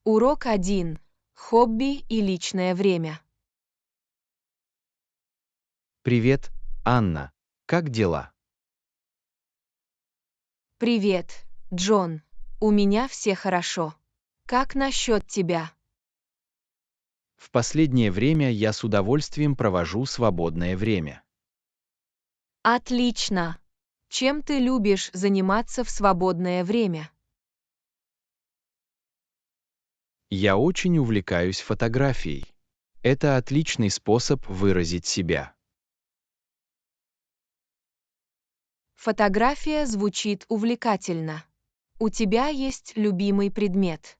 Урок 1. Хобби и личное время. Привет, Анна. Как дела? Привет, Джон. У меня все хорошо. Как насчет тебя? В последнее время я с удовольствием провожу свободное время. Отлично. Чем ты любишь заниматься в свободное время? Я очень увлекаюсь фотографией. Это отличный способ выразить себя. Фотография звучит увлекательно. У тебя есть любимый предмет?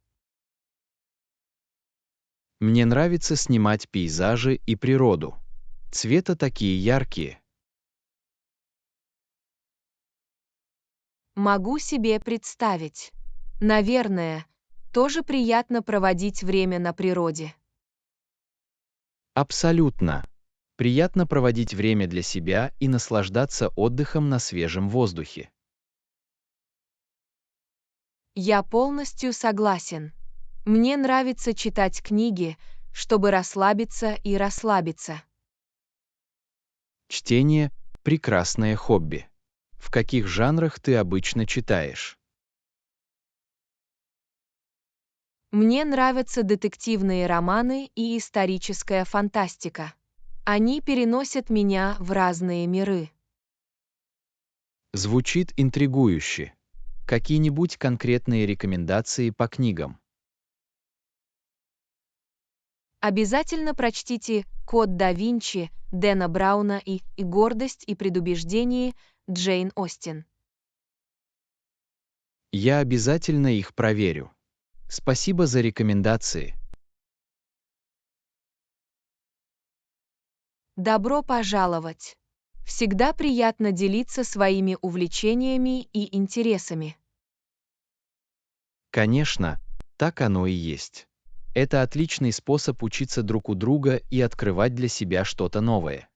Мне нравится снимать пейзажи и природу. Цвета такие яркие. Могу себе представить. Наверное, тоже приятно проводить время на природе. Абсолютно. Приятно проводить время для себя и наслаждаться отдыхом на свежем воздухе. Я полностью согласен. Мне нравится читать книги, чтобы расслабиться и расслабиться. Чтение– прекрасное хобби. В каких жанрах ты обычно читаешь? Мне нравятся детективные романы и историческая фантастика. Они переносят меня в разные миры. Звучит интригующе. Какие-нибудь конкретные рекомендации по книгам? Обязательно прочтите «Код да Винчи» Дэна Брауна и «Гордость и предубеждение» Джейн Остин. Я обязательно их проверю. Спасибо за рекомендации. Добро пожаловать! Всегда приятно делиться своими увлечениями и интересами. Конечно, так оно и есть. Это отличный способ учиться друг у друга и открывать для себя что-то новое.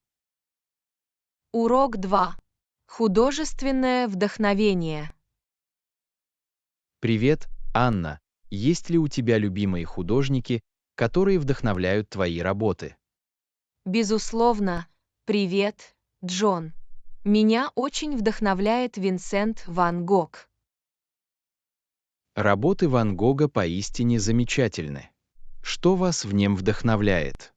Урок 2. Художественное вдохновение. Привет, Анна. Есть ли у тебя любимые художники, которые вдохновляют твои работы? Безусловно, привет, Джон. Меня очень вдохновляет Винсент Ван Гог. Работы Ван Гога поистине замечательны. Что вас в нем вдохновляет?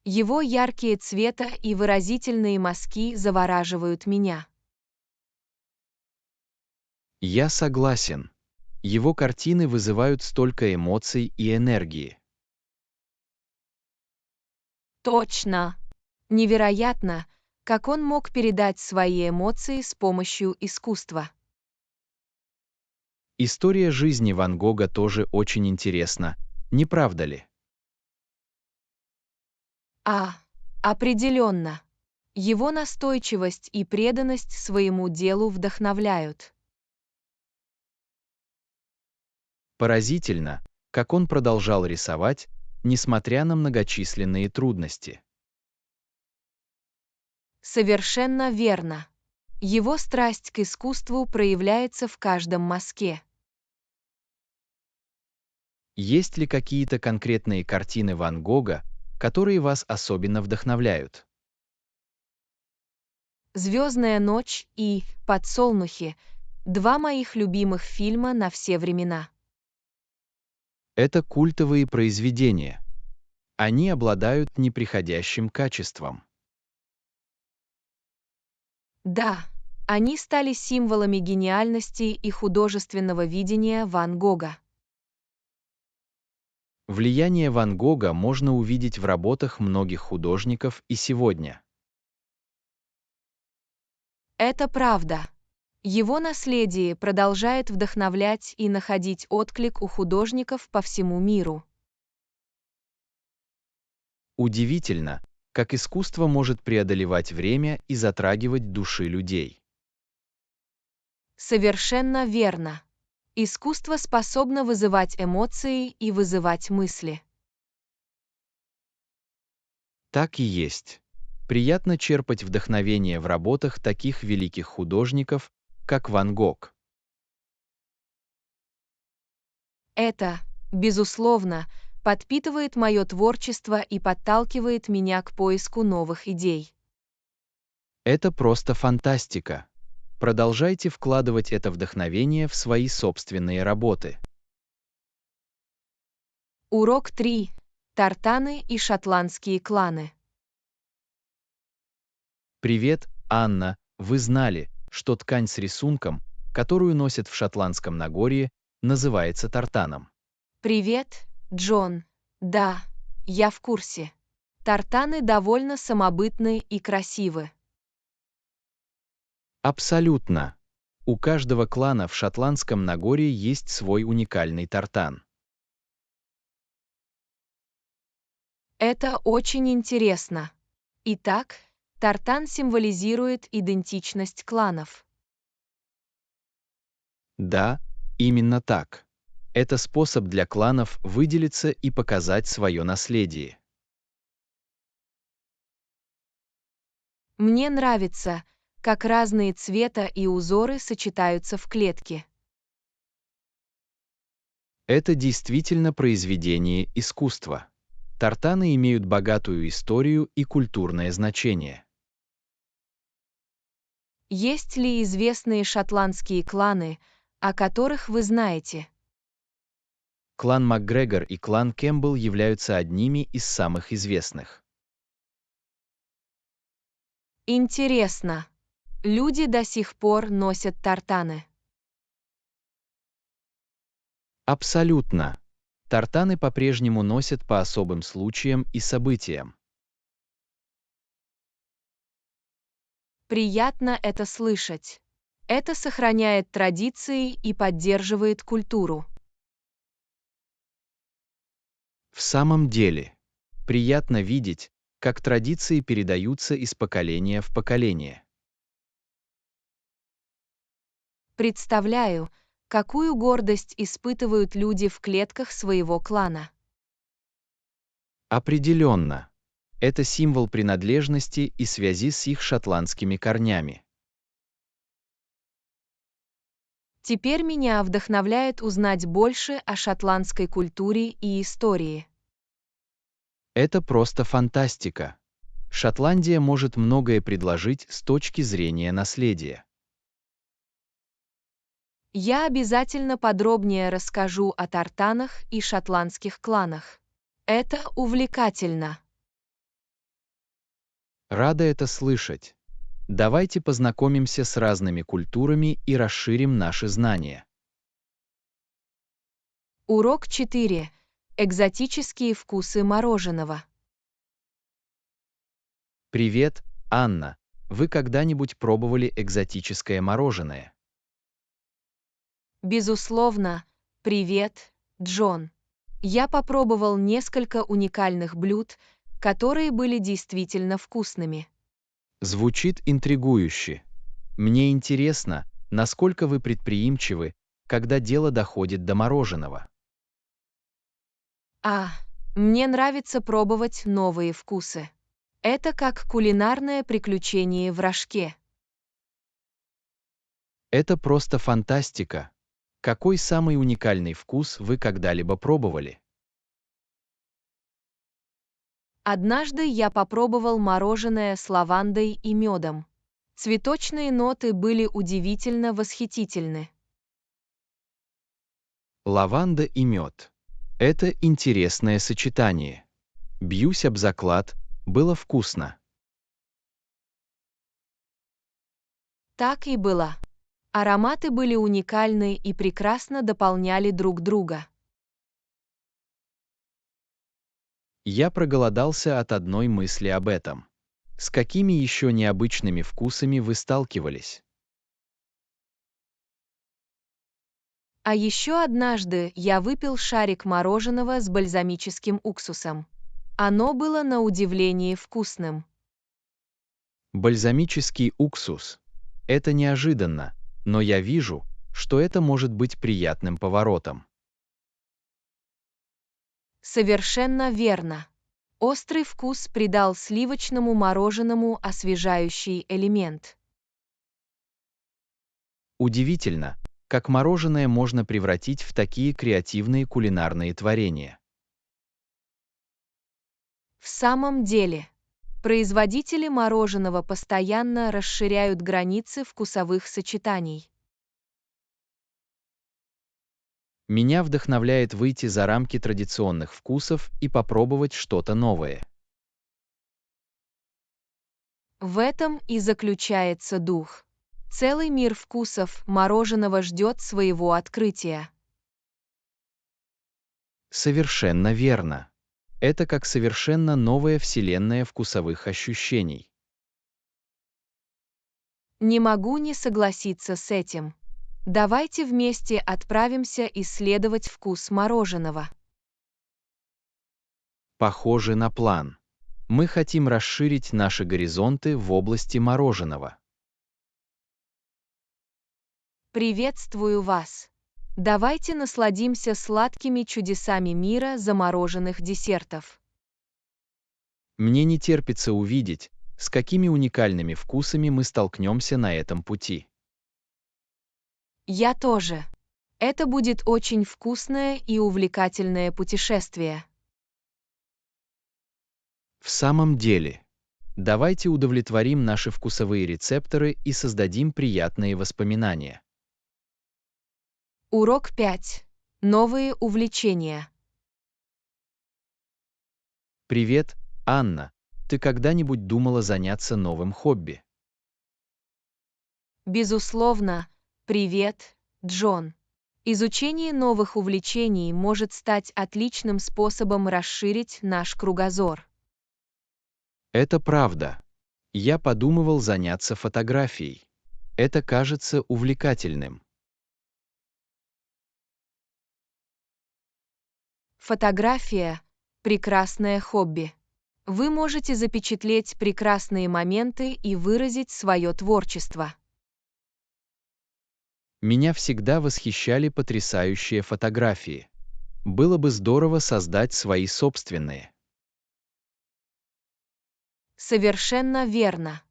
Его яркие цвета и выразительные мазки завораживают меня. Я согласен. Его картины вызывают столько эмоций и энергии. Точно! Невероятно, как он мог передать свои эмоции с помощью искусства. История жизни Ван Гога тоже очень интересна, не правда ли? А, определенно. Его настойчивость и преданность своему делу вдохновляют. Поразительно, как он продолжал рисовать, несмотря на многочисленные трудности. Совершенно верно. Его страсть к искусству проявляется в каждом мазке. Есть ли какие-то конкретные картины Ван Гога, которые вас особенно вдохновляют? «Звездная ночь» и «Подсолнухи» — два моих любимых фильма на все времена. Это культовые произведения. Они обладают неприходящим качеством. Да, они стали символами гениальности и художественного видения Ван Гога. Влияние Ван Гога можно увидеть в работах многих художников и сегодня. Это правда. Его наследие продолжает вдохновлять и находить отклик у художников по всему миру. Удивительно, как искусство может преодолевать время и затрагивать души людей. Совершенно верно. Искусство способно вызывать эмоции и вызывать мысли. Так и есть. Приятно черпать вдохновение в работах таких великих художников, как Ван Гог. Это, безусловно, подпитывает мое творчество и подталкивает меня к поиску новых идей. Это просто фантастика. Продолжайте вкладывать это вдохновение в свои собственные работы. Урок 3. Тартаны и шотландские кланы. Привет, Анна. Вы знали, что ткань с рисунком, которую носят в шотландском Нагорье, называется тартаном? Привет, Джон. Да, я в курсе. Тартаны довольно самобытны и красивы. Абсолютно. У каждого клана в шотландском Нагорье есть свой уникальный тартан. Это очень интересно. Итак, тартан символизирует идентичность кланов. Да, именно так. Это способ для кланов выделиться и показать свое наследие. Мне нравится, как разные цвета и узоры сочетаются в клетке. Это действительно произведение искусства. Тартаны имеют богатую историю и культурное значение. Есть ли известные шотландские кланы, о которых вы знаете? Клан МакГрегор и клан Кэмпбелл являются одними из самых известных. Интересно. Люди до сих пор носят тартаны. Абсолютно. Тартаны по-прежнему носят по особым случаям и событиям. Приятно это слышать. Это сохраняет традиции и поддерживает культуру. В самом деле, приятно видеть, как традиции передаются из поколения в поколение. Представляю, какую гордость испытывают люди в клетках своего клана. Определенно. Это символ принадлежности и связи с их шотландскими корнями. Теперь меня вдохновляет узнать больше о шотландской культуре и истории. Это просто фантастика. Шотландия может многое предложить с точки зрения наследия. Я обязательно подробнее расскажу о тартанах и шотландских кланах. Это увлекательно. Рада это слышать. Давайте познакомимся с разными культурами и расширим наши знания. Урок 4. Экзотические вкусы мороженого. Привет, Анна. Вы когда-нибудь пробовали экзотическое мороженое? Безусловно, привет, Джон. Я попробовал несколько уникальных блюд, которые были действительно вкусными. Звучит интригующе. Мне интересно, насколько вы предприимчивы, когда дело доходит до мороженого. Мне нравится пробовать новые вкусы. Это как кулинарное приключение в рожке. Это просто фантастика. Какой самый уникальный вкус вы когда-либо пробовали? Однажды я попробовал мороженое с лавандой и медом. Цветочные ноты были удивительно восхитительны. Лаванда и мед. Это интересное сочетание. Бьюсь об заклад, было вкусно. Так и было. Ароматы были уникальны и прекрасно дополняли друг друга. Я проголодался от одной мысли об этом. С какими еще необычными вкусами вы сталкивались? А еще однажды я выпил шарик мороженого с бальзамическим уксусом. Оно было на удивление вкусным. Бальзамический уксус. Это неожиданно, но я вижу, что это может быть приятным поворотом. Совершенно верно. Острый вкус придал сливочному мороженому освежающий элемент. Удивительно, как мороженое можно превратить в такие креативные кулинарные творения. В самом деле, производители мороженого постоянно расширяют границы вкусовых сочетаний. Меня вдохновляет выйти за рамки традиционных вкусов и попробовать что-то новое. В этом и заключается дух. Целый мир вкусов мороженого ждет своего открытия. Совершенно верно. Это как совершенно новая вселенная вкусовых ощущений. Не могу не согласиться с этим. Давайте вместе отправимся исследовать вкус мороженого. Похоже на план. Мы хотим расширить наши горизонты в области мороженого. Приветствую вас! Давайте насладимся сладкими чудесами мира замороженных десертов. Мне не терпится увидеть, с какими уникальными вкусами мы столкнемся на этом пути. Я тоже. Это будет очень вкусное и увлекательное путешествие. В самом деле, давайте удовлетворим наши вкусовые рецепторы и создадим приятные воспоминания. Урок 5. Новые увлечения. Привет, Анна. Ты когда-нибудь думала заняться новым хобби? Безусловно, привет, Джон. Изучение новых увлечений может стать отличным способом расширить наш кругозор. Это правда. Я подумывал заняться фотографией. Это кажется увлекательным. Фотография – прекрасное хобби. Вы можете запечатлеть прекрасные моменты и выразить свое творчество. Меня всегда восхищали потрясающие фотографии. Было бы здорово создать свои собственные. Совершенно верно.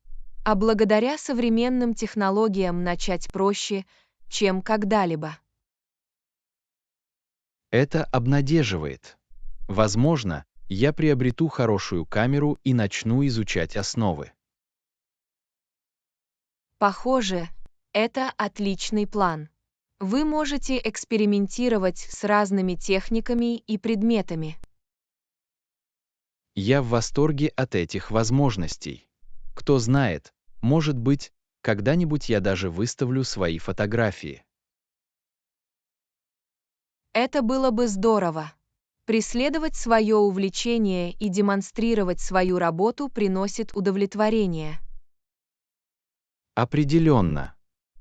А благодаря современным технологиям начать проще, чем когда-либо. Это обнадеживает. Возможно, я приобрету хорошую камеру и начну изучать основы. Похоже, это отличный план. Вы можете экспериментировать с разными техниками и предметами. Я в восторге от этих возможностей. Кто знает, может быть, когда-нибудь я даже выставлю свои фотографии. Это было бы здорово. Преследовать свое увлечение и демонстрировать свою работу приносит удовлетворение. Определенно.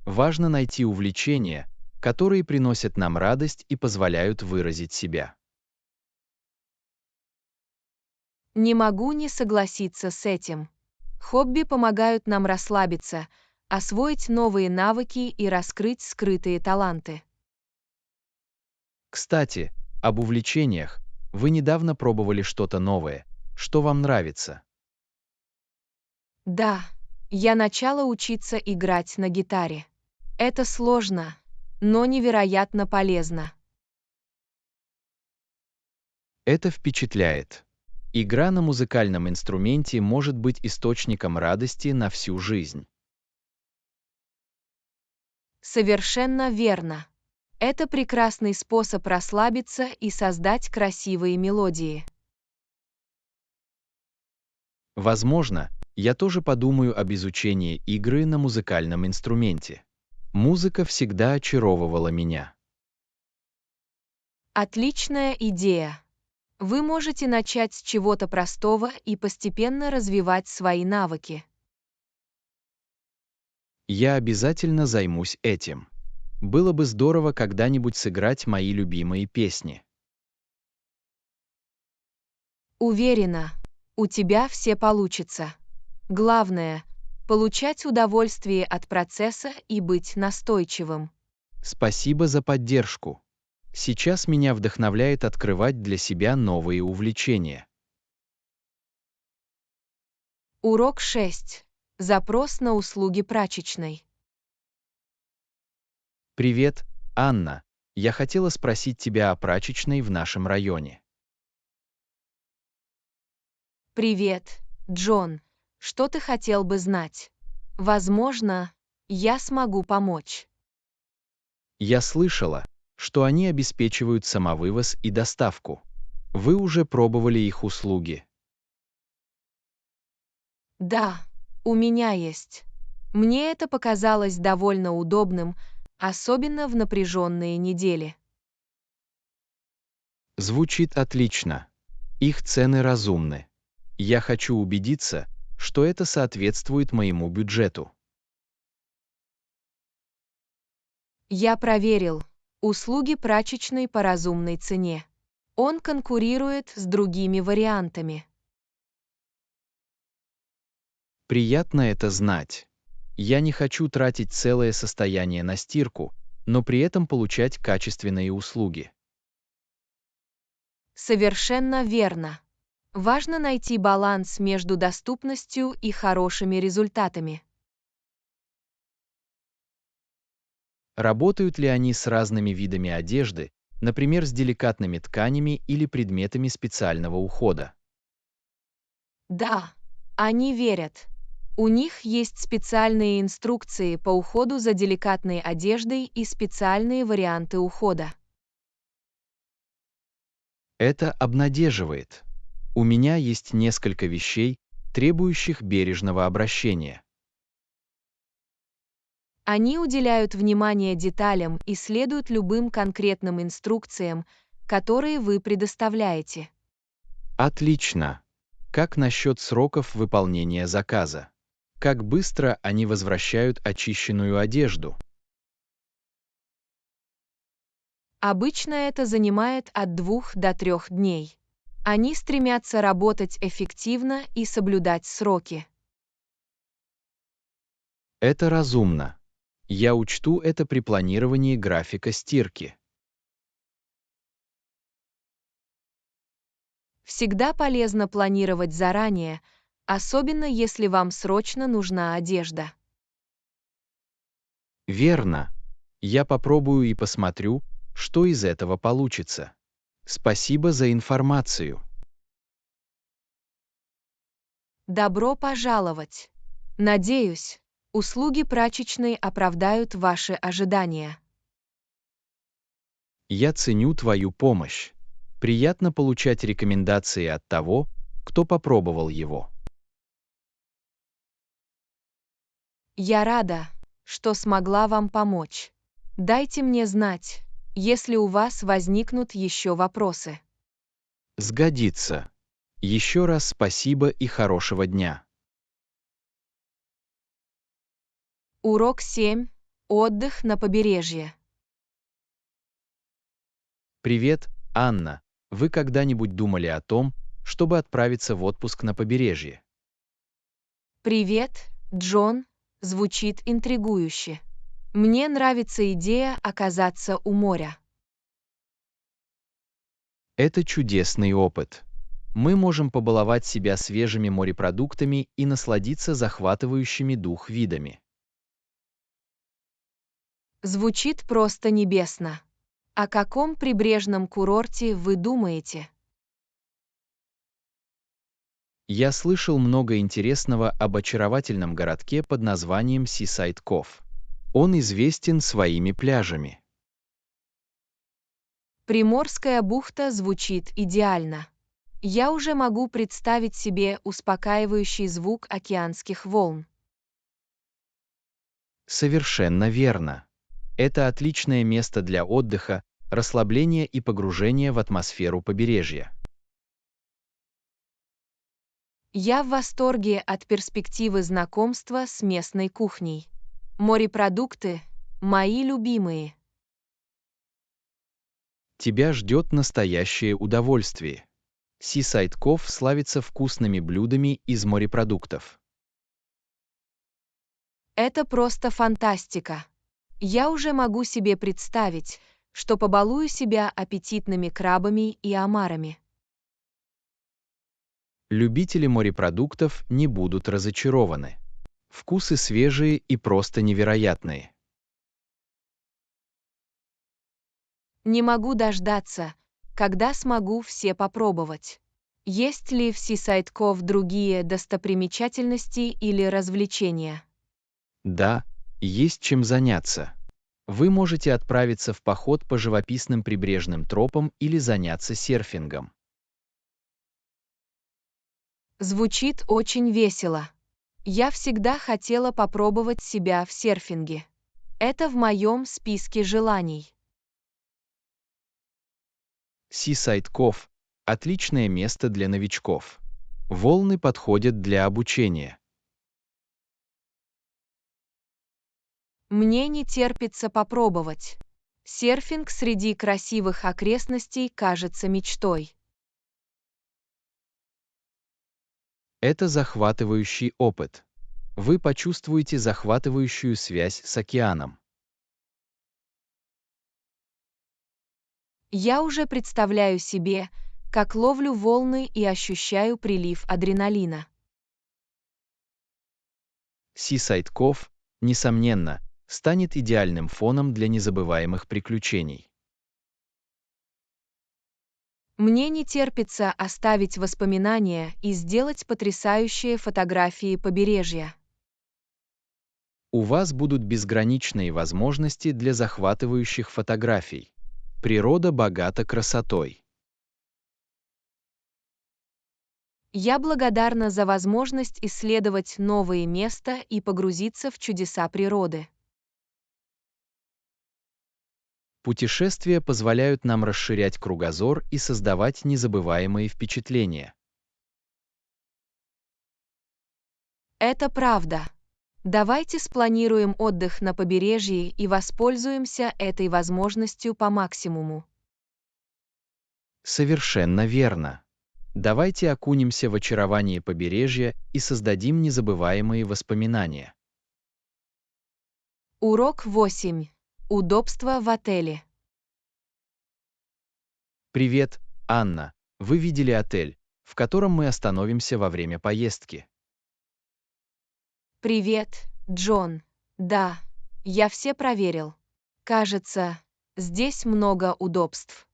Важно найти увлечения, которые приносят нам радость и позволяют выразить себя. Не могу не согласиться с этим. Хобби помогают нам расслабиться, освоить новые навыки и раскрыть скрытые таланты. Кстати, об увлечениях. Вы недавно пробовали что-то новое. Что вам нравится? Да, я начала учиться играть на гитаре. Это сложно, но невероятно полезно. Это впечатляет. Игра на музыкальном инструменте может быть источником радости на всю жизнь. Совершенно верно. Это прекрасный способ расслабиться и создать красивые мелодии. Возможно, я тоже подумаю об изучении игры на музыкальном инструменте. Музыка всегда очаровывала меня. Отличная идея. Вы можете начать с чего-то простого и постепенно развивать свои навыки. Я обязательно займусь этим. Было бы здорово когда-нибудь сыграть мои любимые песни. Уверена, у тебя все получится. Главное – получать удовольствие от процесса и быть настойчивым. Спасибо за поддержку. Сейчас меня вдохновляет открывать для себя новые увлечения. Урок 6. Запрос на услуги прачечной. Привет, Анна, я хотела спросить тебя о прачечной в нашем районе. Привет, Джон. Что ты хотел бы знать? Возможно, я смогу помочь. Я слышала, что они обеспечивают самовывоз и доставку. Вы уже пробовали их услуги. Да, у меня есть. Мне это показалось довольно удобным, особенно в напряженные недели. Звучит отлично. Их цены разумны. Я хочу убедиться, что это соответствует моему бюджету. Я проверил. Услуги прачечной по разумной цене. Он конкурирует с другими вариантами. Приятно это знать. Я не хочу тратить целое состояние на стирку, но при этом получать качественные услуги. Совершенно верно. Важно найти баланс между доступностью и хорошими результатами. Работают ли они с разными видами одежды, например, с деликатными тканями или предметами специального ухода? Да, они верят. У них есть специальные инструкции по уходу за деликатной одеждой и специальные варианты ухода. Это обнадеживает. У меня есть несколько вещей, требующих бережного обращения. Они уделяют внимание деталям и следуют любым конкретным инструкциям, которые вы предоставляете. Отлично. Как насчет сроков выполнения заказа? Как быстро они возвращают очищенную одежду? Обычно это занимает от 2 до 3 дней. Они стремятся работать эффективно и соблюдать сроки. Это разумно. Я учту это при планировании графика стирки. Всегда полезно планировать заранее, особенно если вам срочно нужна одежда. Верно. Я попробую и посмотрю, что из этого получится. Спасибо за информацию. Добро пожаловать! Надеюсь, услуги прачечной оправдают ваши ожидания. Я ценю твою помощь. Приятно получать рекомендации от того, кто попробовал его. Я рада, что смогла вам помочь. Дайте мне знать, если у вас возникнут еще вопросы. Сгодится. Еще раз спасибо и хорошего дня. Урок 7. Отдых на побережье. Привет, Анна. Вы когда-нибудь думали о том, чтобы отправиться в отпуск на побережье? Привет, Джон. Звучит интригующе. Мне нравится идея оказаться у моря. Это чудесный опыт. Мы можем побаловать себя свежими морепродуктами и насладиться захватывающими дух видами. Звучит просто небесно. О каком прибрежном курорте вы думаете? Я слышал много интересного об очаровательном городке под названием Seaside Cove. Он известен своими пляжами. Приморская бухта звучит идеально. Я уже могу представить себе успокаивающий звук океанских волн. Совершенно верно. Это отличное место для отдыха, расслабления и погружения в атмосферу побережья. Я в восторге от перспективы знакомства с местной кухней. Морепродукты – мои любимые. Тебя ждет настоящее удовольствие. Seaside Cove славится вкусными блюдами из морепродуктов. Это просто фантастика. Я уже могу себе представить, что побалую себя аппетитными крабами и омарами. Любители морепродуктов не будут разочарованы. Вкусы свежие и просто невероятные. Не могу дождаться, когда смогу все попробовать. Есть ли в Seaside Cove другие достопримечательности или развлечения? Да, есть чем заняться. Вы можете отправиться в поход по живописным прибрежным тропам или заняться серфингом. Звучит очень весело. Я всегда хотела попробовать себя в серфинге. Это в моем списке желаний. Seaside Cove– отличное место для новичков. Волны подходят для обучения. Мне не терпится попробовать. Серфинг среди красивых окрестностей кажется мечтой. Это захватывающий опыт. Вы почувствуете захватывающую связь с океаном. Я уже представляю себе, как ловлю волны и ощущаю прилив адреналина. Seaside Cove, несомненно, станет идеальным фоном для незабываемых приключений. Мне не терпится оставить воспоминания и сделать потрясающие фотографии побережья. У вас будут безграничные возможности для захватывающих фотографий. Природа богата красотой. Я благодарна за возможность исследовать новые места и погрузиться в чудеса природы. Путешествия позволяют нам расширять кругозор и создавать незабываемые впечатления. Это правда. Давайте спланируем отдых на побережье и воспользуемся этой возможностью по максимуму. Совершенно верно. Давайте окунемся в очарование побережья и создадим незабываемые воспоминания. Урок 8. Удобство в отеле. Привет, Анна. Вы видели отель, в котором мы остановимся во время поездки? Привет, Джон. Да, я все проверил. Кажется, здесь много удобств.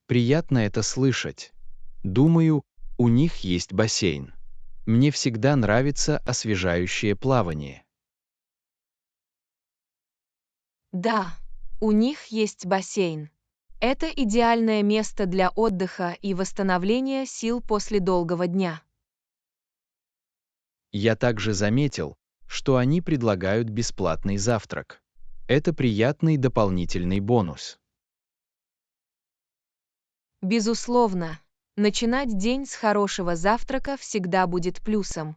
Приятно это слышать. Думаю, у них есть бассейн. Мне всегда нравится освежающее плавание. Да, у них есть бассейн. Это идеальное место для отдыха и восстановления сил после долгого дня. Я также заметил, что они предлагают бесплатный завтрак. Это приятный дополнительный бонус. Безусловно, начинать день с хорошего завтрака всегда будет плюсом.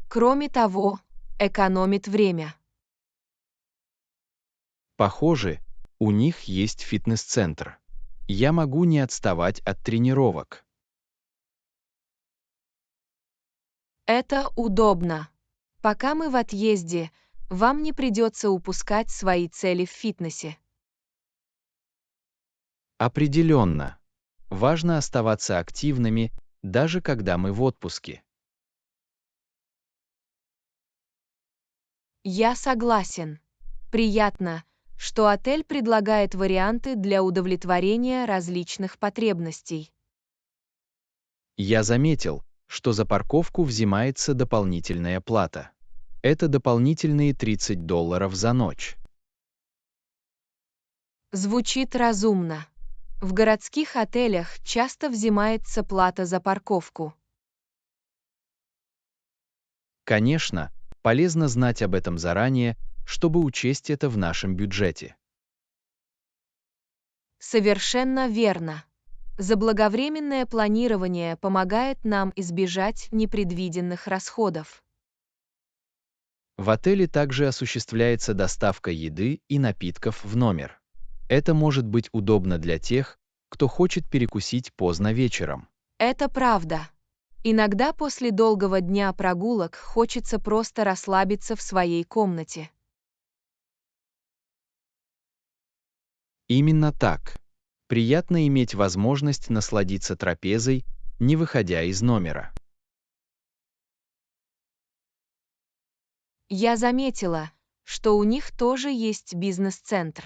Кроме того, экономит время. Похоже, у них есть фитнес-центр. Я могу не отставать от тренировок. Это удобно. Пока мы в отъезде, вам не придется упускать свои цели в фитнесе. Определенно. Важно оставаться активными, даже когда мы в отпуске. Я согласен. Приятно, что отель предлагает варианты для удовлетворения различных потребностей. Я заметил, что за парковку взимается дополнительная плата. Это дополнительные $30 за ночь. Звучит разумно. В городских отелях часто взимается плата за парковку. Конечно, полезно знать об этом заранее, чтобы учесть это в нашем бюджете. Совершенно верно. Заблаговременное планирование помогает нам избежать непредвиденных расходов. В отеле также осуществляется доставка еды и напитков в номер. Это может быть удобно для тех, кто хочет перекусить поздно вечером. Это правда. Иногда после долгого дня прогулок хочется просто расслабиться в своей комнате. Именно так. Приятно иметь возможность насладиться трапезой, не выходя из номера. Я заметила, что у них тоже есть бизнес-центр.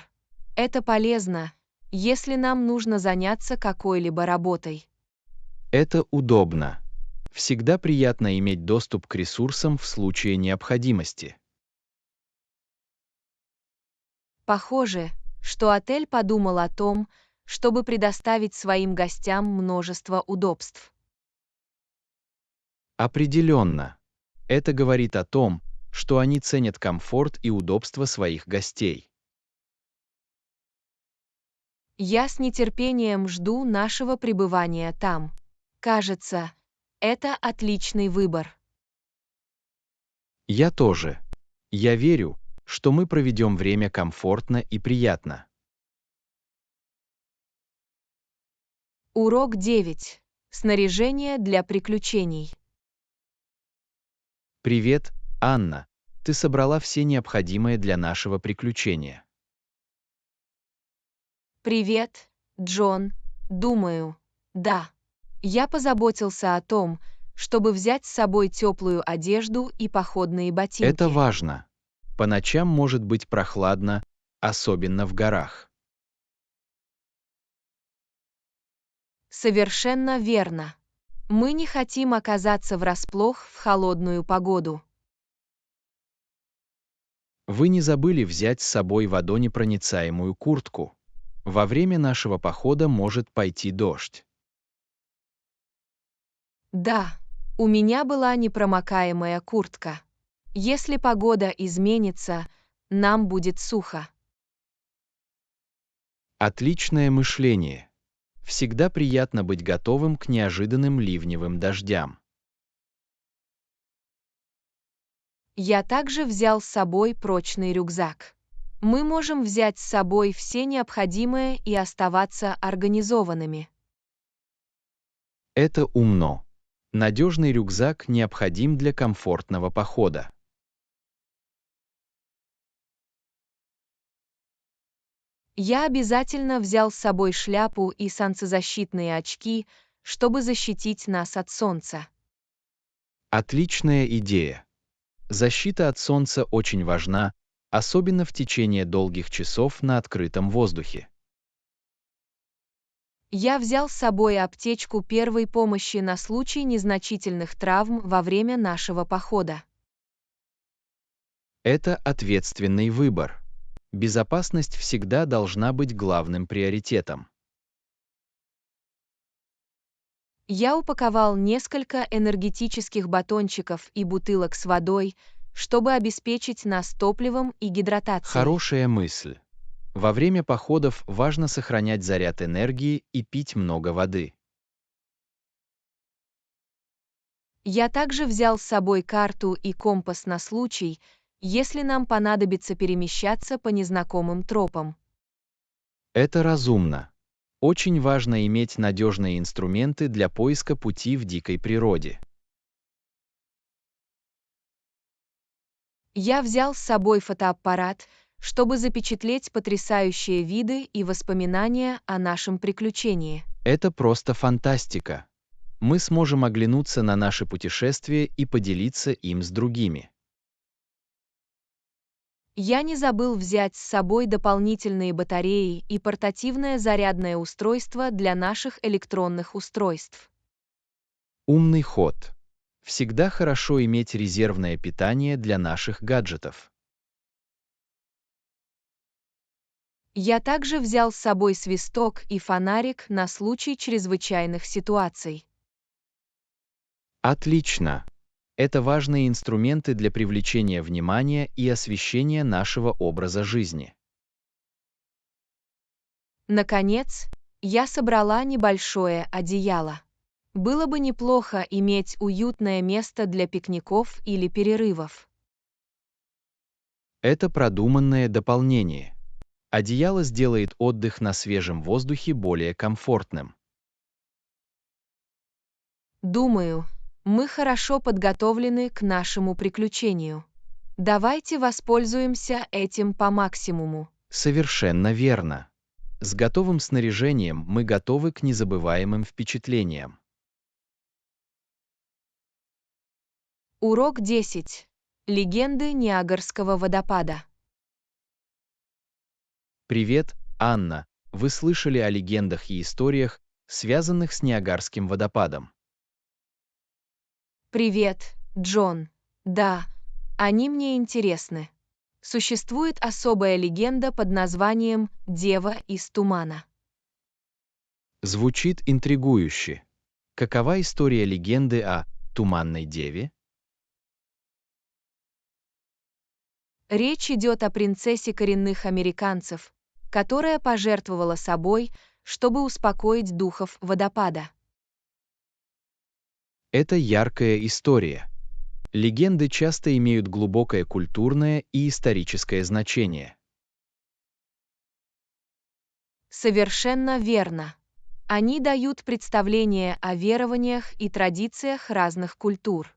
Это полезно, если нам нужно заняться какой-либо работой. Это удобно. Всегда приятно иметь доступ к ресурсам в случае необходимости. Похоже, что отель подумал о том, чтобы предоставить своим гостям множество удобств. Определенно. Это говорит о том, что они ценят комфорт и удобство своих гостей. Я с нетерпением жду нашего пребывания там. Кажется, это отличный выбор. Я тоже. Я верю, что мы проведем время комфортно и приятно. Урок 9. Снаряжение для приключений. Привет, Анна. Ты собрала все необходимое для нашего приключения. Привет, Джон. Думаю, да. Я позаботился о том, чтобы взять с собой теплую одежду и походные ботинки. Это важно. По ночам может быть прохладно, особенно в горах. Совершенно верно. Мы не хотим оказаться врасплох в холодную погоду. Вы не забыли взять с собой водонепроницаемую куртку. Во время нашего похода может пойти дождь. Да, у меня была непромокаемая куртка. Если погода изменится, нам будет сухо. Отличное мышление. Всегда приятно быть готовым к неожиданным ливневым дождям. Я также взял с собой прочный рюкзак. Мы можем взять с собой все необходимое и оставаться организованными. Это умно. Надежный рюкзак необходим для комфортного похода. Я обязательно взял с собой шляпу и солнцезащитные очки, чтобы защитить нас от солнца. Отличная идея. Защита от солнца очень важна, особенно в течение долгих часов на открытом воздухе. Я взял с собой аптечку первой помощи на случай незначительных травм во время нашего похода. Это ответственный выбор. Безопасность всегда должна быть главным приоритетом. Я упаковал несколько энергетических батончиков и бутылок с водой, чтобы обеспечить нас топливом и гидратацией. Хорошая мысль. Во время походов важно сохранять заряд энергии и пить много воды. Я также взял с собой карту и компас на случай, если нам понадобится перемещаться по незнакомым тропам. Это разумно. Очень важно иметь надежные инструменты для поиска пути в дикой природе. Я взял с собой фотоаппарат, чтобы запечатлеть потрясающие виды и воспоминания о нашем приключении. Это просто фантастика. Мы сможем оглянуться на наше путешествие и поделиться им с другими. Я не забыл взять с собой дополнительные батареи и портативное зарядное устройство для наших электронных устройств. Умный ход. Всегда хорошо иметь резервное питание для наших гаджетов. Я также взял с собой свисток и фонарик на случай чрезвычайных ситуаций. Отлично. Это важные инструменты для привлечения внимания и освещения нашего образа жизни. Наконец, я собрала небольшое одеяло. Было бы неплохо иметь уютное место для пикников или перерывов. Это продуманное дополнение. Одеяло сделает отдых на свежем воздухе более комфортным. Думаю, мы хорошо подготовлены к нашему приключению. Давайте воспользуемся этим по максимуму. Совершенно верно. С готовым снаряжением мы готовы к незабываемым впечатлениям. Урок 10. Легенды Ниагарского водопада. Привет, Анна, вы слышали о легендах и историях, связанных с Ниагарским водопадом? Привет, Джон. Да, они мне интересны. Существует особая легенда под названием «Дева из тумана». Звучит интригующе. Какова история легенды о Туманной Деве? Речь идет о принцессе коренных американцев, которая пожертвовала собой, чтобы успокоить духов водопада. Это яркая история. Легенды часто имеют глубокое культурное и историческое значение. Совершенно верно. Они дают представление о верованиях и традициях разных культур.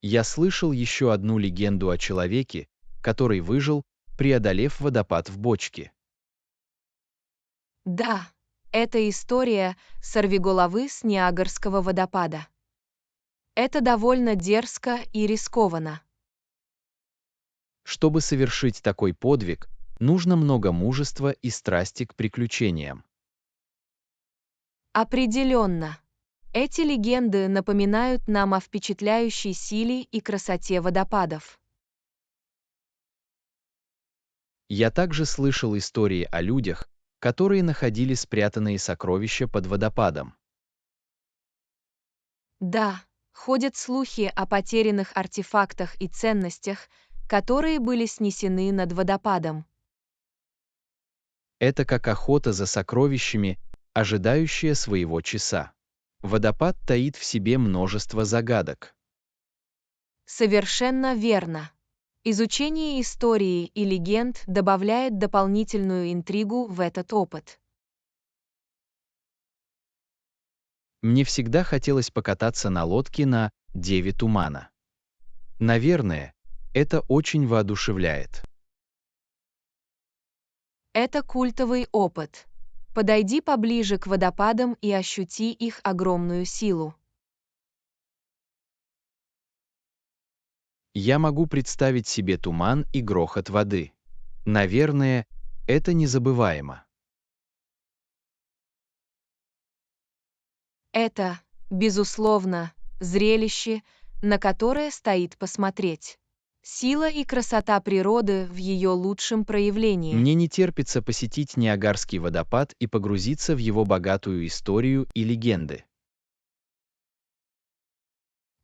Я слышал еще одну легенду о человеке, который выжил, преодолев водопад в бочке. Да, это история сорвиголовы с Ниагарского водопада. Это довольно дерзко и рискованно. Чтобы совершить такой подвиг, нужно много мужества и страсти к приключениям. Определенно. Эти легенды напоминают нам о впечатляющей силе и красоте водопадов. Я также слышал истории о людях, которые находили спрятанные сокровища под водопадом. Да, ходят слухи о потерянных артефактах и ценностях, которые были снесены над водопадом. Это как охота за сокровищами, ожидающая своего часа. Водопад таит в себе множество загадок. Совершенно верно. Изучение истории и легенд добавляет дополнительную интригу в этот опыт. Мне всегда хотелось покататься на лодке на Деве Тумана. Наверное, это очень воодушевляет. Это культовый опыт. Подойди поближе к водопадам и ощути их огромную силу. Я могу представить себе туман и грохот воды. Наверное, это незабываемо. Это, безусловно, зрелище, на которое стоит посмотреть. Сила и красота природы в ее лучшем проявлении. Мне не терпится посетить Ниагарский водопад и погрузиться в его богатую историю и легенды.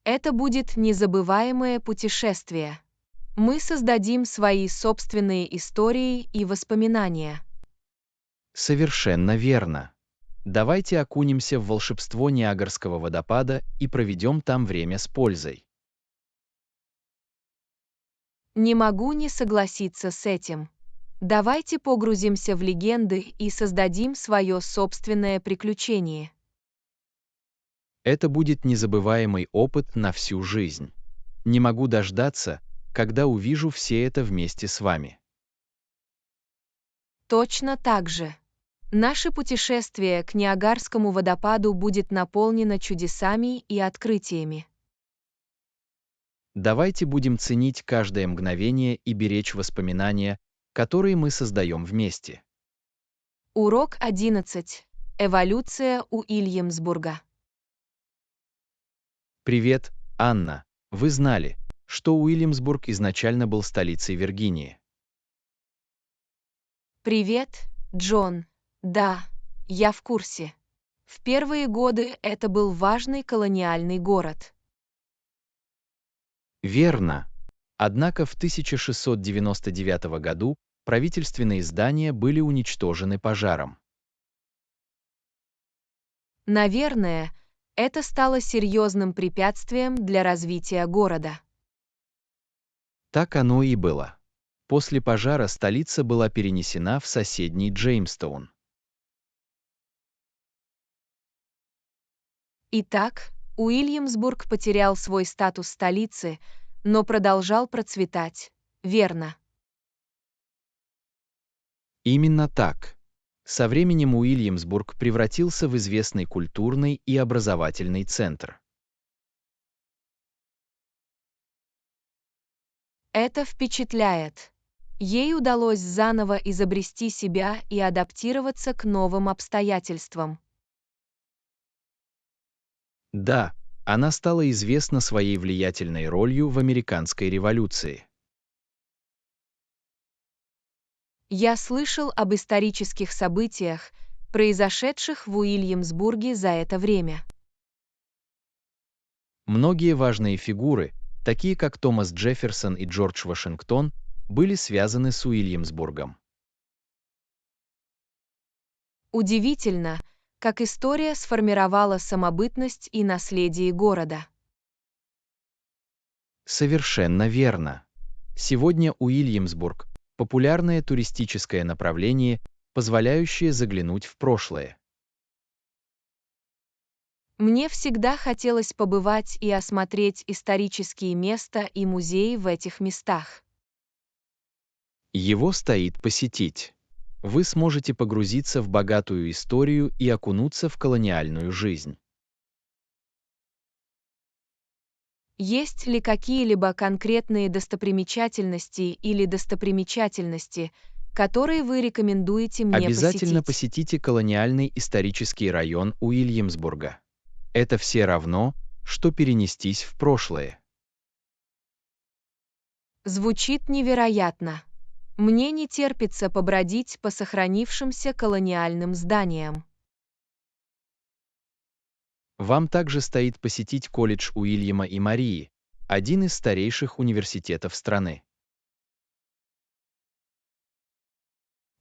Это будет незабываемое путешествие. Мы создадим свои собственные истории и воспоминания. Совершенно верно. Давайте окунемся в волшебство Ниагарского водопада и проведем там время с пользой. Не могу не согласиться с этим. Давайте погрузимся в легенды и создадим свое собственное приключение. Это будет незабываемый опыт на всю жизнь. Не могу дождаться, когда увижу все это вместе с вами. Точно так же. Наше путешествие к Ниагарскому водопаду будет наполнено чудесами и открытиями. Давайте будем ценить каждое мгновение и беречь воспоминания, которые мы создаем вместе. Урок 11. Эволюция Уильямсбурга. Привет, Анна. Вы знали, что Уильямсбург изначально был столицей Виргинии? Привет, Джон. Да, я в курсе. В первые годы это был важный колониальный город. Верно. Однако в 1699 году правительственные здания были уничтожены пожаром. Наверное, это стало серьезным препятствием для развития города. Так оно и было. После пожара столица была перенесена в соседний Джеймстоун. Итак, Уильямсбург потерял свой статус столицы, но продолжал процветать, верно? Именно так. Со временем Уильямсбург превратился в известный культурный и образовательный центр. Это впечатляет. Ей удалось заново изобрести себя и адаптироваться к новым обстоятельствам. Да, она стала известна своей влиятельной ролью в американской революции. Я слышал об исторических событиях, произошедших в Уильямсбурге за это время. Многие важные фигуры, такие как Томас Джефферсон и Джордж Вашингтон, были связаны с Уильямсбургом. Удивительно, как история сформировала самобытность и наследие города. Совершенно верно. Сегодня Уильямсбург — популярное туристическое направление, позволяющее заглянуть в прошлое. Мне всегда хотелось побывать и осмотреть исторические места и музеи в этих местах. Его стоит посетить. Вы сможете погрузиться в богатую историю и окунуться в колониальную жизнь. Есть ли какие-либо конкретные достопримечательности или достопримечательности, которые вы рекомендуете мне Обязательно посетить? посетите колониальный исторический район Уильямсбурга. Это все равно, что перенестись в прошлое. Звучит невероятно. Мне не терпится побродить по сохранившимся колониальным зданиям. Вам также стоит посетить колледж Уильяма и Марии, один из старейших университетов страны.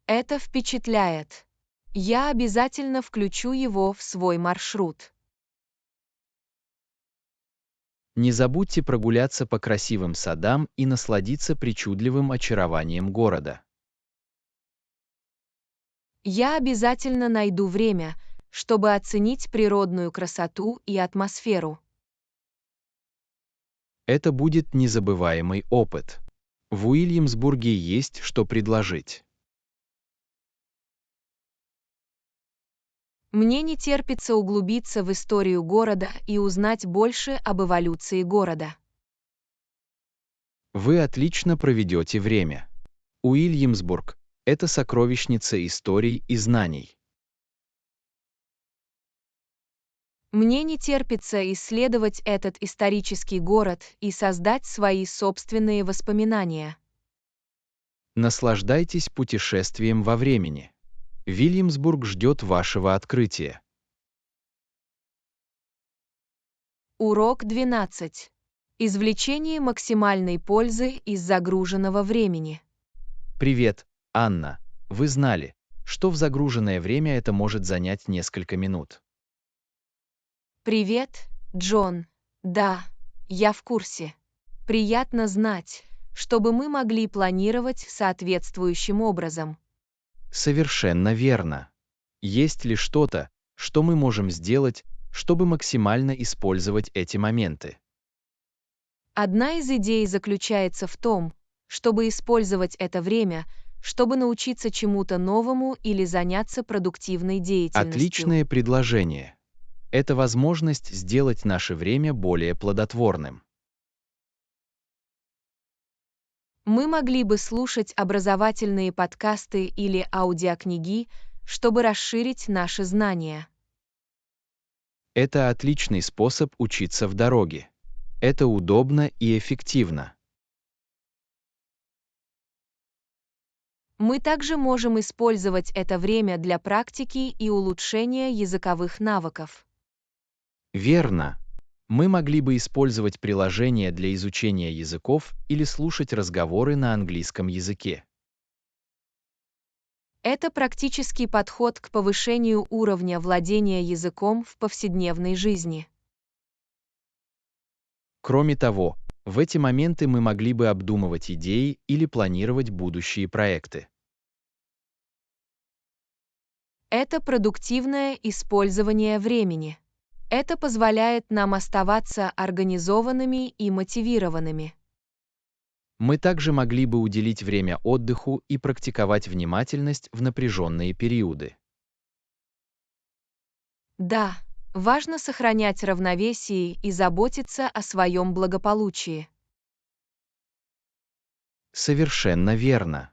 Это впечатляет. Я обязательно включу его в свой маршрут. Не забудьте прогуляться по красивым садам и насладиться причудливым очарованием города. Я обязательно найду время, чтобы оценить природную красоту и атмосферу. Это будет незабываемый опыт. В Уильямсбурге есть что предложить. Мне не терпится углубиться в историю города и узнать больше об эволюции города. Вы отлично проведете время. Уильямсбург — это сокровищница историй и знаний. Мне не терпится исследовать этот исторический город и создать свои собственные воспоминания. Наслаждайтесь путешествием во времени. Вильямсбург ждет вашего открытия. Урок 12. Извлечение максимальной пользы из загруженного времени. Привет, Анна. Вы знали, что в загруженное время это может занять несколько минут? Привет, Джон. Да, я в курсе. Приятно знать, чтобы мы могли планировать соответствующим образом. Совершенно верно. Есть ли что-то, что мы можем сделать, чтобы максимально использовать эти моменты? Одна из идей заключается в том, чтобы использовать это время, чтобы научиться чему-то новому или заняться продуктивной деятельностью. Отличное предложение. Это возможность сделать наше время более плодотворным. Мы могли бы слушать образовательные подкасты или аудиокниги, чтобы расширить наши знания. Это отличный способ учиться в дороге. Это удобно и эффективно. Мы также можем использовать это время для практики и улучшения языковых навыков. Верно. Мы могли бы использовать приложения для изучения языков или слушать разговоры на английском языке. Это практический подход к повышению уровня владения языком в повседневной жизни. Кроме того, в эти моменты мы могли бы обдумывать идеи или планировать будущие проекты. Это продуктивное использование времени. Это позволяет нам оставаться организованными и мотивированными. Мы также могли бы уделить время отдыху и практиковать внимательность в напряженные периоды. Да, важно сохранять равновесие и заботиться о своем благополучии. Совершенно верно.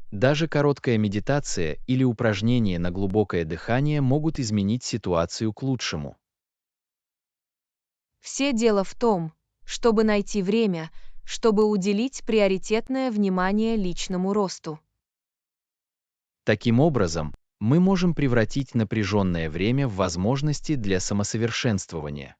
Даже короткая медитация или упражнение на глубокое дыхание могут изменить ситуацию к лучшему. Все дело в том, чтобы найти время, чтобы уделить приоритетное внимание личному росту. Таким образом, мы можем превратить напряженное время в возможности для самосовершенствования.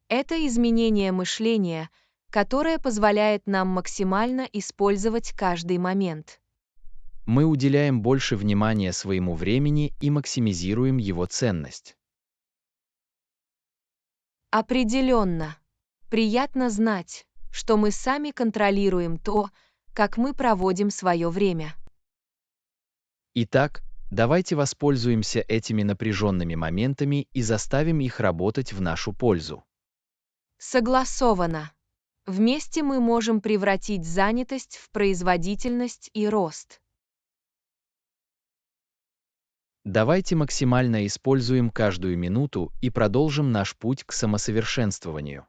Это изменение мышления, которое позволяет нам максимально использовать каждый момент. Мы уделяем больше внимания своему времени и максимизируем его ценность. Определенно. Приятно знать, что мы сами контролируем то, как мы проводим свое время. Итак, давайте воспользуемся этими напряженными моментами и заставим их работать в нашу пользу. Согласовано. Вместе мы можем превратить занятость в производительность и рост. Давайте максимально используем каждую минуту и продолжим наш путь к самосовершенствованию.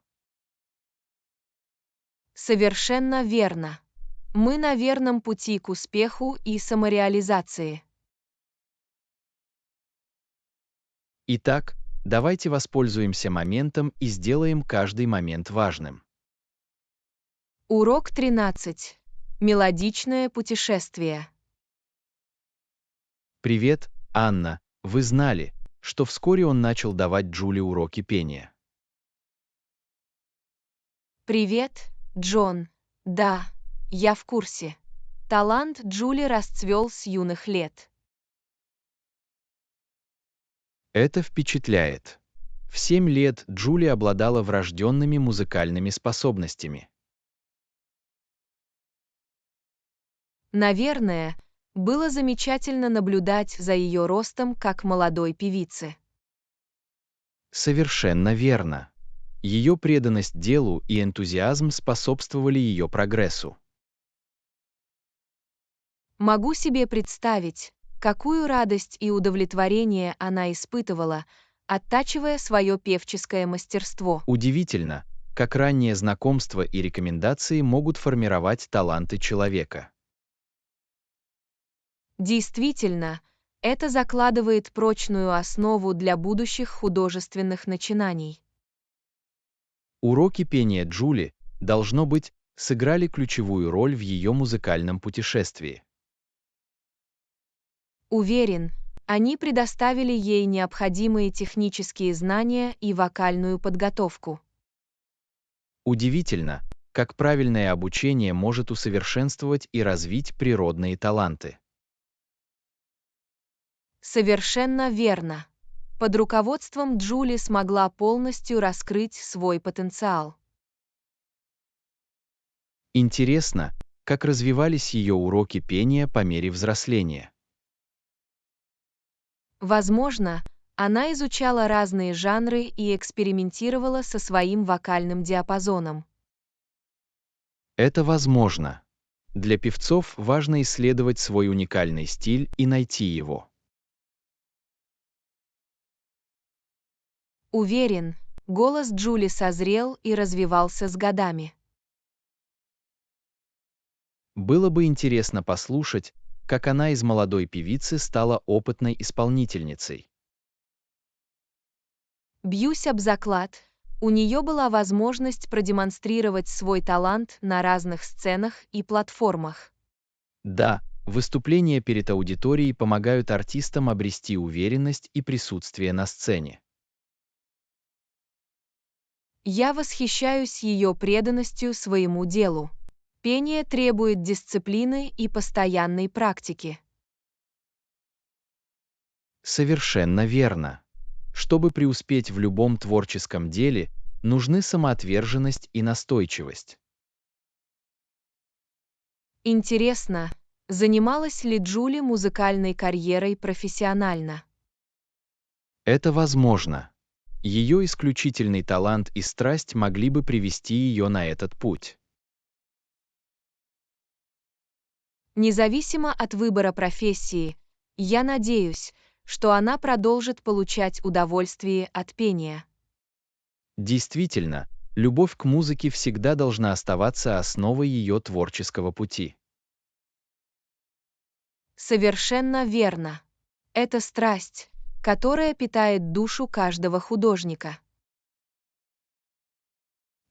Совершенно верно. Мы на верном пути к успеху и самореализации. Итак, давайте воспользуемся моментом и сделаем каждый момент важным. Урок 13. Мелодичное путешествие. Привет, Анна. Вы знали, что вскоре он начал давать Джули уроки пения? Привет, Джон. Да, я в курсе. Талант Джули расцвел с юных лет. Это впечатляет. В 7 лет Джули обладала врожденными музыкальными способностями. Наверное, было замечательно наблюдать за ее ростом как молодой певицы. Совершенно верно. Ее преданность делу и энтузиазм способствовали ее прогрессу. Могу себе представить, какую радость и удовлетворение она испытывала, оттачивая свое певческое мастерство. Удивительно, как раннее знакомство и рекомендации могут формировать таланты человека. Действительно, это закладывает прочную основу для будущих художественных начинаний. Уроки пения Джули, должно быть, сыграли ключевую роль в ее музыкальном путешествии. Уверен, они предоставили ей необходимые технические знания и вокальную подготовку. Удивительно, как правильное обучение может усовершенствовать и развить природные таланты. Совершенно верно. Под руководством Джули смогла полностью раскрыть свой потенциал. Интересно, как развивались ее уроки пения по мере взросления. Возможно, она изучала разные жанры и экспериментировала со своим вокальным диапазоном. Это возможно. Для певцов важно исследовать свой уникальный стиль и найти его. Уверен, голос Джули созрел и развивался с годами. Было бы интересно послушать, как она из молодой певицы стала опытной исполнительницей. Бьюсь об заклад, у нее была возможность продемонстрировать свой талант на разных сценах и платформах. Да, выступления перед аудиторией помогают артистам обрести уверенность и присутствие на сцене. Я восхищаюсь ее преданностью своему делу. Пение требует дисциплины и постоянной практики. Совершенно верно. Чтобы преуспеть в любом творческом деле, нужны самоотверженность и настойчивость. Интересно, занималась ли Джули музыкальной карьерой профессионально? Это возможно. Ее исключительный талант и страсть могли бы привести ее на этот путь. Независимо от выбора профессии, я надеюсь, что она продолжит получать удовольствие от пения. Действительно, Любовь к музыке всегда должна оставаться основой ее творческого пути. Совершенно верно. Это страсть, которая питает душу каждого художника.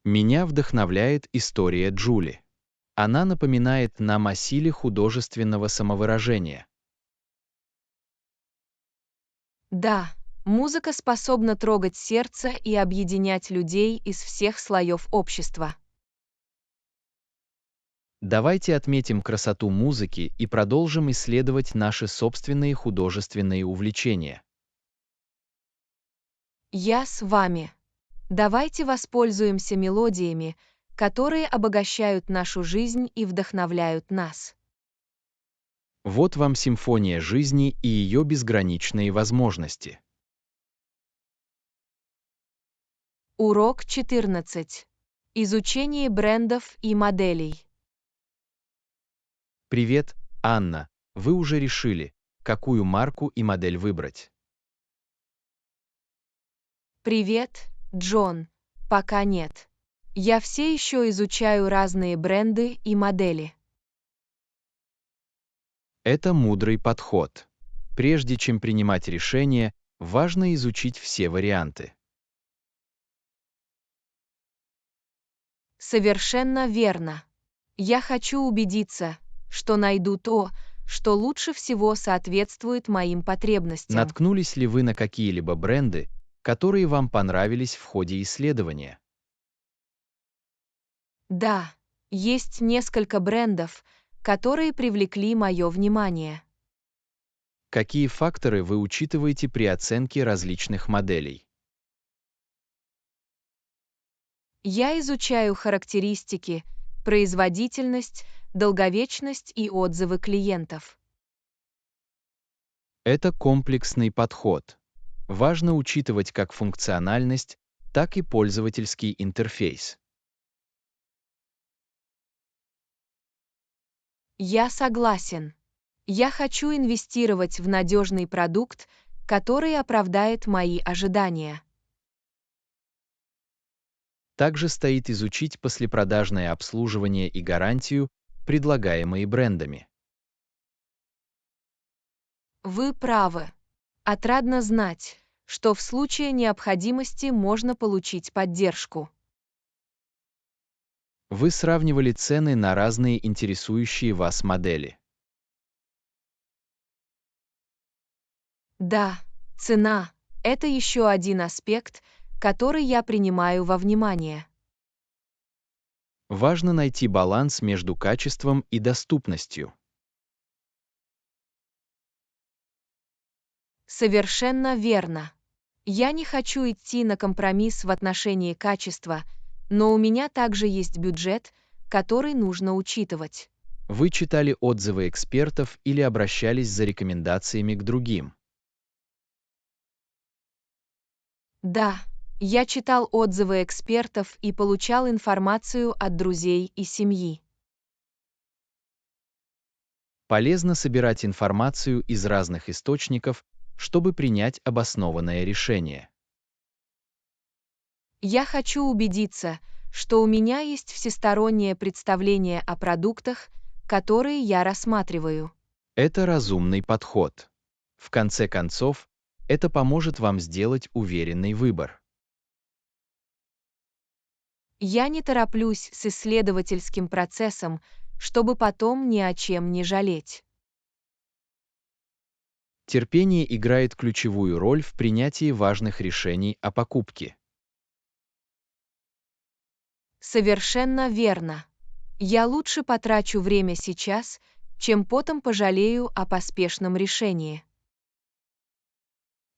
Меня вдохновляет история Джули. Она напоминает нам о силе художественного самовыражения. Да, музыка способна трогать сердце и объединять людей из всех слоев общества. Давайте отметим красоту музыки и продолжим исследовать наши собственные художественные увлечения. Я с вами. Давайте воспользуемся мелодиями, которые обогащают нашу жизнь и вдохновляют нас. Вот вам симфония жизни и ее безграничные возможности. Урок 14. Изучение брендов и моделей. Привет, Анна. Вы уже решили, какую марку и модель выбрать? Привет, Джон. Пока нет. Я все еще изучаю разные бренды и модели. Это мудрый подход. Прежде чем принимать решение, важно изучить все варианты. Совершенно верно. Я хочу убедиться, что найду то, что лучше всего соответствует моим потребностям. Наткнулись ли вы на какие-либо бренды, которые вам понравились в ходе исследования? Да, есть несколько брендов, которые привлекли мое внимание. Какие факторы вы учитываете при оценке различных моделей? Я изучаю характеристики, производительность, долговечность и отзывы клиентов. Это комплексный подход. Важно учитывать как функциональность, так и пользовательский интерфейс. Я согласен. Я хочу инвестировать в надежный продукт, который оправдает мои ожидания. Также стоит изучить послепродажное обслуживание и гарантию, предлагаемые брендами. Вы правы. Отрадно знать, что в случае необходимости можно получить поддержку. Вы сравнивали цены на разные интересующие вас модели. Да, цена – это еще один аспект, который я принимаю во внимание. Важно найти баланс между качеством и доступностью. Совершенно верно. Я не хочу идти на компромисс в отношении качества, но у меня также есть бюджет, который нужно учитывать. Вы читали отзывы экспертов или обращались за рекомендациями к другим. Да, я читал отзывы экспертов и получал информацию от друзей и семьи. Полезно собирать информацию из разных источников, чтобы принять обоснованное решение. Я хочу убедиться, что у меня есть всестороннее представление о продуктах, которые я рассматриваю. Это разумный подход. В конце концов, это поможет вам сделать уверенный выбор. Я не тороплюсь с исследовательским процессом, чтобы потом ни о чем не жалеть. Терпение играет ключевую роль в принятии важных решений о покупке. Совершенно верно. Я лучше потрачу время сейчас, чем потом пожалею о поспешном решении.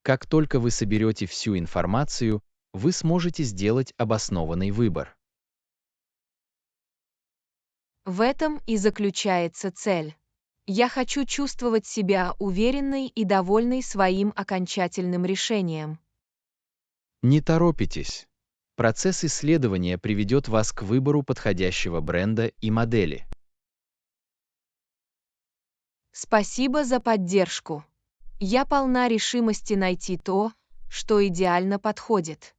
Как только вы соберете всю информацию, вы сможете сделать обоснованный выбор. В этом и заключается цель. Я хочу чувствовать себя уверенной и довольной своим окончательным решением. Не торопитесь. Процесс исследования приведет вас к выбору подходящего бренда и модели. Спасибо за поддержку. Я полна решимости найти то, что идеально подходит.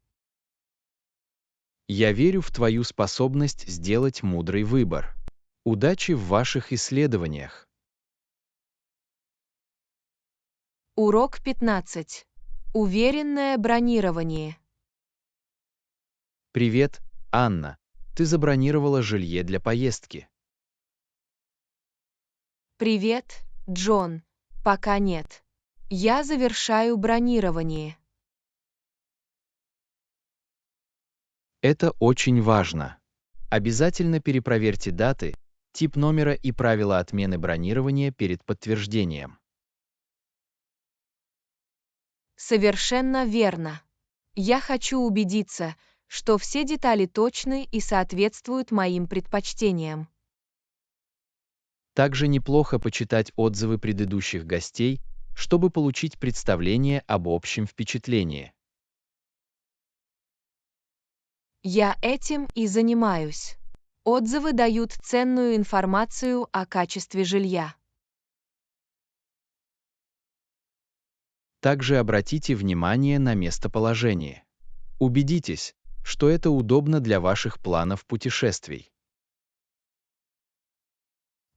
Я верю в твою способность сделать мудрый выбор. Удачи в ваших исследованиях. Урок 15. Уверенное бронирование. Привет, Анна. Ты забронировала жилье для поездки. Привет, Джон. Пока нет. Я завершаю бронирование. Это очень важно. Обязательно перепроверьте даты, тип номера и правила отмены бронирования перед подтверждением. Совершенно верно. Я хочу убедиться, что все детали точны и соответствуют моим предпочтениям. Также неплохо почитать отзывы предыдущих гостей, чтобы получить представление об общем впечатлении. Я этим и занимаюсь. Отзывы дают ценную информацию о качестве жилья. Также обратите внимание на местоположение. Убедитесь, что это удобно для ваших планов путешествий.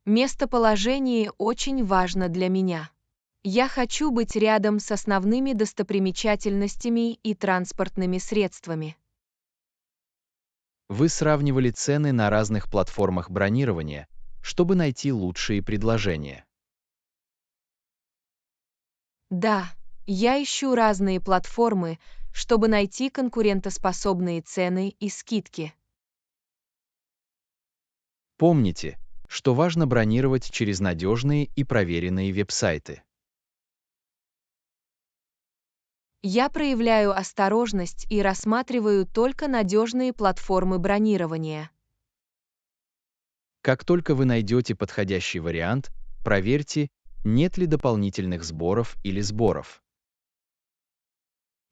Местоположение очень важно для меня. Я хочу быть рядом с основными достопримечательностями и транспортными средствами. Вы сравнивали цены на разных платформах бронирования, чтобы найти лучшие предложения. Да, я ищу разные платформы, чтобы найти конкурентоспособные цены и скидки. Помните, что важно бронировать через надежные и проверенные веб-сайты. Я проявляю осторожность и рассматриваю только надежные платформы бронирования. Как только вы найдете подходящий вариант, проверьте, нет ли дополнительных сборов или сборов.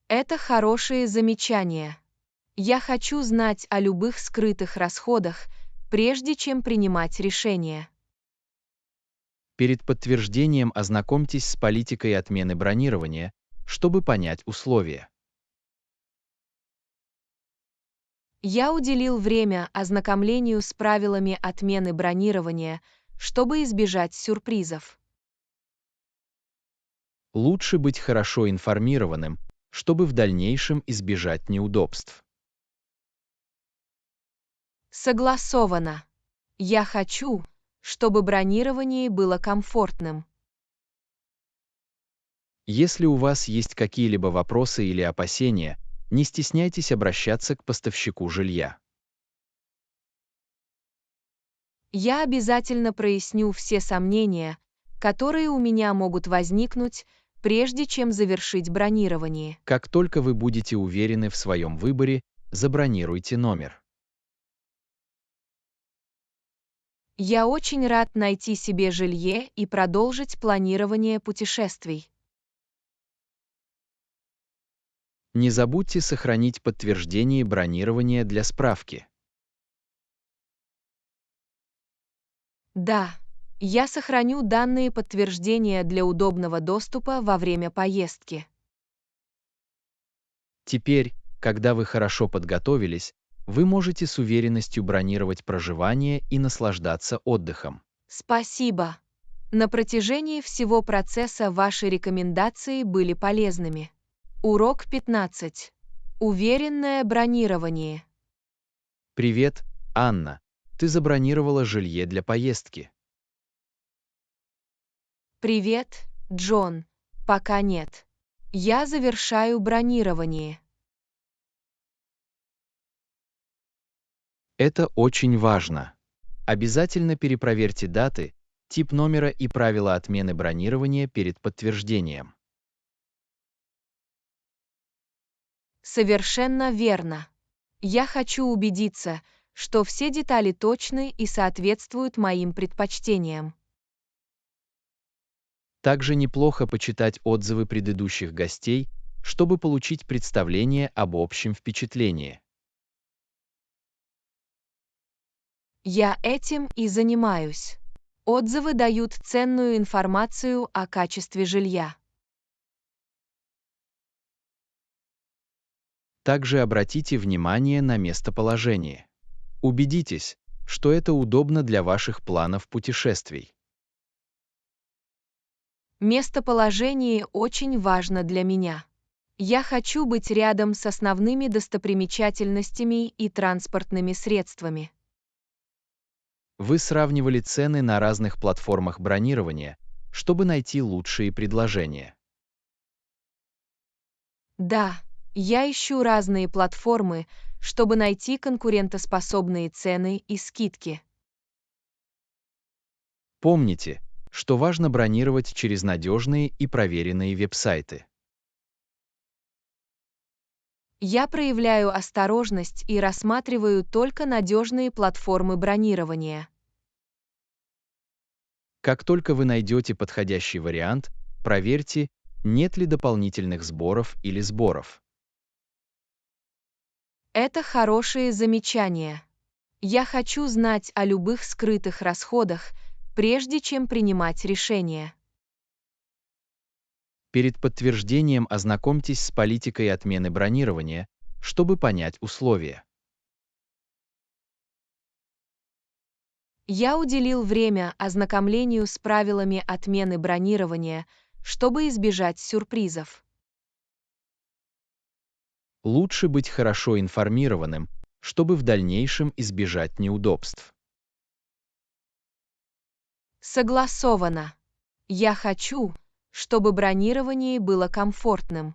Это хорошие замечания. Я хочу знать о любых скрытых расходах, прежде чем принимать решение. Перед подтверждением ознакомьтесь с политикой отмены бронирования, чтобы понять условия. Я уделил время ознакомлению с правилами отмены бронирования, чтобы избежать сюрпризов. Лучше быть хорошо информированным, чтобы в дальнейшем избежать неудобств. Согласовано. Я хочу, чтобы бронирование было комфортным. Если у вас есть какие-либо вопросы или опасения, не стесняйтесь обращаться к поставщику жилья. Я обязательно проясню все сомнения, которые у меня могут возникнуть, прежде чем завершить бронирование. Как только вы будете уверены в своем выборе, забронируйте номер. Я очень рад найти себе жилье и продолжить планирование путешествий. Не забудьте сохранить подтверждение бронирования для справки. Да, я сохраню данные подтверждения для удобного доступа во время поездки. Теперь, когда вы хорошо подготовились, вы можете с уверенностью бронировать проживание и наслаждаться отдыхом. Спасибо. На протяжении всего процесса ваши рекомендации были полезными. Урок 15. Уверенное бронирование. Привет, Анна. Ты забронировала жилье для поездки. Привет, Джон. Пока нет. Я завершаю бронирование. Это очень важно. Обязательно перепроверьте даты, тип номера и правила отмены бронирования перед подтверждением. Совершенно верно. Я хочу убедиться, что все детали точны и соответствуют моим предпочтениям. Также неплохо почитать отзывы предыдущих гостей, чтобы получить представление об общем впечатлении. Я этим и занимаюсь. Отзывы дают ценную информацию о качестве жилья. Также обратите внимание на местоположение. Убедитесь, что это удобно для ваших планов путешествий. Местоположение очень важно для меня. Я хочу быть рядом с основными достопримечательностями и транспортными средствами. Вы сравнивали цены на разных платформах бронирования, чтобы найти лучшие предложения. Да, я ищу разные платформы, чтобы найти конкурентоспособные цены и скидки. Помните, что важно бронировать через надежные и проверенные веб-сайты. Я проявляю осторожность и рассматриваю только надежные платформы бронирования. Как только вы найдете подходящий вариант, проверьте, нет ли дополнительных сборов или сборов. Это хорошие замечания. Я хочу знать о любых скрытых расходах, прежде чем принимать решение. Перед подтверждением ознакомьтесь с политикой отмены бронирования, чтобы понять условия. Я уделил время ознакомлению с правилами отмены бронирования, чтобы избежать сюрпризов. Лучше быть хорошо информированным, чтобы в дальнейшем избежать неудобств. Согласовано. Я хочу, чтобы бронирование было комфортным.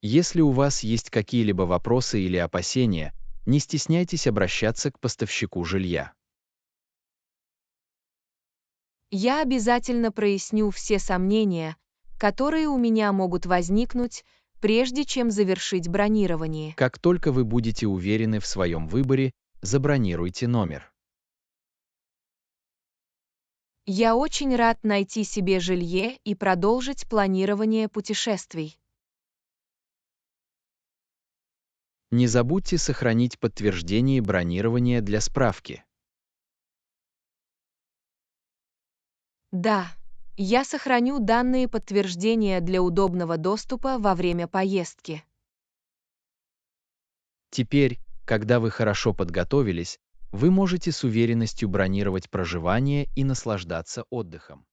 Если у вас есть какие-либо вопросы или опасения, не стесняйтесь обращаться к поставщику жилья. Я обязательно проясню все сомнения, которые у меня могут возникнуть, прежде чем завершить бронирование. Как только вы будете уверены в своем выборе, забронируйте номер. Я очень рад найти себе жилье и продолжить планирование путешествий. Не забудьте сохранить подтверждение бронирования для справки. Да, я сохраню данные подтверждения для удобного доступа во время поездки. Теперь, когда вы хорошо подготовились, вы можете с уверенностью бронировать проживание и наслаждаться отдыхом.